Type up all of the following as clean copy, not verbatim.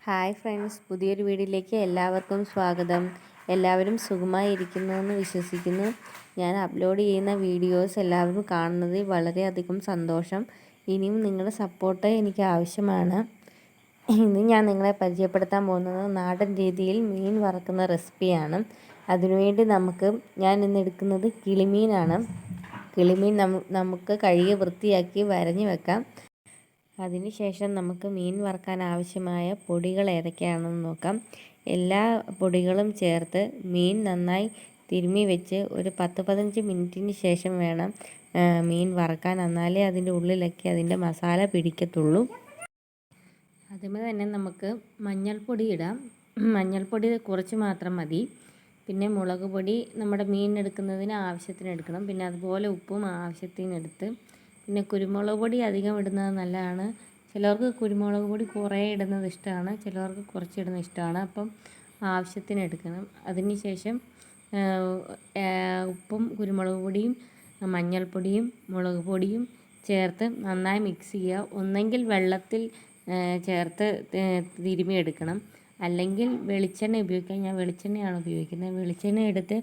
Hi friends, പുതിയൊരു വീഡിയോയിലേക്ക് എല്ലാവർക്കും സ്വാഗതം. എല്ലാവരും സുഖമായിരിക്കുന്നു എന്ന് വിശ്വസിക്കുന്നു. ഞാൻ അപ്ലോഡ് ചെയ്യുന്ന വീഡിയോസ് എല്ലാവരും കാണുന്നതിൽ വളരെയധികം സന്തോഷം. ഇനിയും നിങ്ങളുടെ സപ്പോർട്ട് എനിക്ക് ആവശ്യമാണ്. ഇന്ന് ഞാൻ നിങ്ങളെ പരിചയപ്പെടുത്താൻ പോകുന്നത് നാടൻ രീതിയിൽ മീൻ വറുക്കുന്ന റെസിപ്പിയാണ്. അതിനുവേണ്ടി ഞാൻ ഇന്ന് എടുക്കുന്നത് കിളിമീനാണ്. കിളിമീൻ നമുക്ക് കഴുകി വൃത്തിയാക്കി വരഞ്ഞു വെക്കാം. അതിനുശേഷം നമുക്ക് മീൻ വറുക്കാൻ ആവശ്യമായ പൊടികൾ ഏതൊക്കെയാണെന്ന് നോക്കാം. എല്ലാ പൊടികളും ചേർത്ത് മീൻ നന്നായി തിരുമ്മി വെച്ച് ഒരു 10-15 മിനിറ്റിന് ശേഷം വേണം മീൻ വറുക്കാൻ. എന്നാലേ അതിൻ്റെ ഉള്ളിലൊക്കെ അതിൻ്റെ മസാല പിടിക്കത്തുള്ളൂ. ആദ്യമേ തന്നെ നമുക്ക് മഞ്ഞൾപ്പൊടി ഇടാം. മഞ്ഞൾപ്പൊടി കുറച്ച് മാത്രം മതി. പിന്നെ മുളക് പൊടി നമ്മുടെ മീൻ എടുക്കുന്നതിന് ആവശ്യത്തിന് എടുക്കണം. പിന്നെ അതുപോലെ ഉപ്പും ആവശ്യത്തിന് എടുത്ത്, പിന്നെ കുരുമുളക് പൊടി അധികം ഇടുന്നത് നല്ലതാണ്. ചിലർക്ക് കുരുമുളക് പൊടി കുറേ ഇടുന്നത് ഇഷ്ടമാണ്, ചിലർക്ക് കുറച്ചിടുന്നത് ഇഷ്ടമാണ്. അപ്പം ആവശ്യത്തിന് എടുക്കണം. അതിന് ശേഷം ഉപ്പും കുരുമുളക് പൊടിയും മഞ്ഞൾപ്പൊടിയും മുളക് പൊടിയും ചേർത്ത് നന്നായി മിക്സ് ചെയ്യുക. ഒന്നെങ്കിൽ വെള്ളത്തിൽ ചേർത്ത് തിരുമ്മി എടുക്കണം, അല്ലെങ്കിൽ വെളിച്ചെണ്ണ ഉപയോഗിക്കാം. ഞാൻ വെളിച്ചെണ്ണയാണ് ഉപയോഗിക്കുന്നത്. വെളിച്ചെണ്ണ എടുത്ത്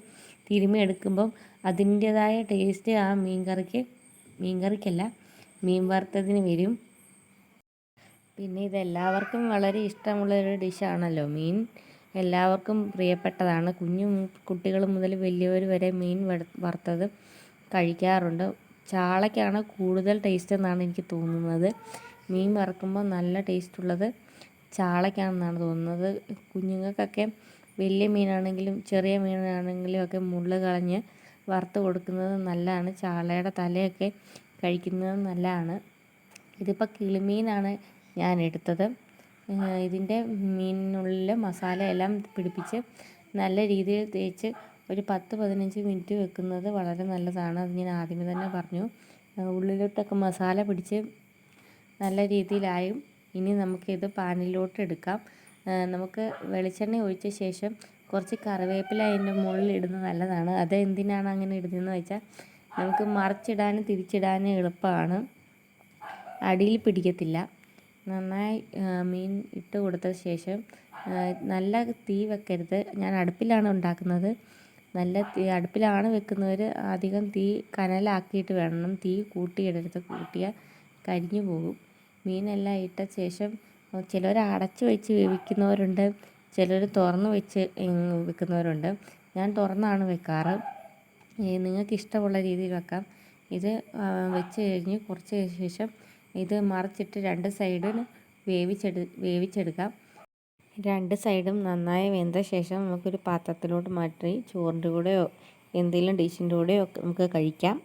തിരുമ്മി എടുക്കുമ്പം അതിൻ്റേതായ ടേസ്റ്റ് ആ മീൻകറിക്കല്ല, മീൻ വറുത്തതിന് വരും. പിന്നെ ഇതെല്ലാവർക്കും വളരെ ഇഷ്ടമുള്ളൊരു ഡിഷാണല്ലോ. മീൻ എല്ലാവർക്കും പ്രിയപ്പെട്ടതാണ്. കുട്ടികൾ മുതൽ വലിയവർ വരെ മീൻ വറുത്തത് കഴിക്കാറുണ്ട്. ചാളയ്ക്കാണ് കൂടുതൽ ടേസ്റ്റ് എന്നാണ് എനിക്ക് തോന്നുന്നത്. മീൻ വറുക്കുമ്പോൾ നല്ല ടേസ്റ്റുള്ളത് ചാളയ്ക്കാണെന്നാണ് തോന്നുന്നത്. കുഞ്ഞുങ്ങൾക്കൊക്കെ വലിയ മീനാണെങ്കിലും ചെറിയ മീനാണെങ്കിലും ഒക്കെ മുള്ള് കളഞ്ഞ് വറുത്ത് കൊടുക്കുന്നത് നല്ലതാണ്. ചാളയുടെ തലയൊക്കെ കഴിക്കുന്നത് നല്ലതാണ്. ഇതിപ്പോൾ കിളിമീനാണ് ഞാൻ എടുത്തത്. ഇതിൻ്റെ മീനിനുള്ളിൽ മസാല എല്ലാം പിടിപ്പിച്ച് നല്ല രീതിയിൽ തേച്ച് ഒരു 10-15 മിനിറ്റ് വെക്കുന്നത് വളരെ നല്ലതാണ്. അത് ഞാൻ ആദ്യമേ തന്നെ പറഞ്ഞു. ഉള്ളിലോട്ടൊക്കെ മസാല പിടിച്ച് നല്ല രീതിയിലായും. ഇനി നമുക്കിത് പാനിലോട്ട് എടുക്കാം. നമുക്ക് വെളിച്ചെണ്ണ ഒഴിച്ച ശേഷം കുറച്ച് കറിവേപ്പില അതിൻ്റെ മുകളിൽ ഇടുന്നത് നല്ലതാണ്. അത് എന്തിനാണ് അങ്ങനെ ഇടുന്നതെന്ന് വെച്ചാൽ നമുക്ക് മറിച്ചിടാനും തിരിച്ചിടാനും എളുപ്പമാണ്, അടിയിൽ പിടിക്കത്തില്ല. നന്നായി മീൻ ഇട്ട് കൊടുത്ത ശേഷം നല്ല തീ വെക്കരുത്. ഞാൻ അടുപ്പിലാണ് ഉണ്ടാക്കുന്നത്. അടുപ്പിലാണ് വെക്കുന്നവർ അധികം തീ കനലാക്കിയിട്ട് വേണം. തീ കൂട്ടിയാൽ കരിഞ്ഞു പോകും. മീനെല്ലാം ഇട്ട ശേഷം ചിലർ അടച്ചു വെച്ച് വേവിക്കുന്നവരുണ്ട്, ചിലർ തുറന്ന് വെച്ച് വെക്കുന്നവരുണ്ട്. ഞാൻ തുറന്നാണ് വെക്കാറ്. നിങ്ങൾക്ക് ഇഷ്ടമുള്ള രീതിയിൽ വെക്കാം. ഇത് വെച്ച് കഴിഞ്ഞ് കുറച്ച് ശേഷം ഇത് മറിച്ചിട്ട് 2 സൈഡിൽ വേവിച്ചെടുക്കാം. 2 സൈഡും നന്നായി വെന്ത ശേഷം നമുക്കൊരു പാത്രത്തിലോട്ട് മാറ്റി ചോറിൻ്റെ കൂടെയോ എന്തെങ്കിലും ഡിഷിൻ്റെ കൂടെയോ നമുക്ക് കഴിക്കാം.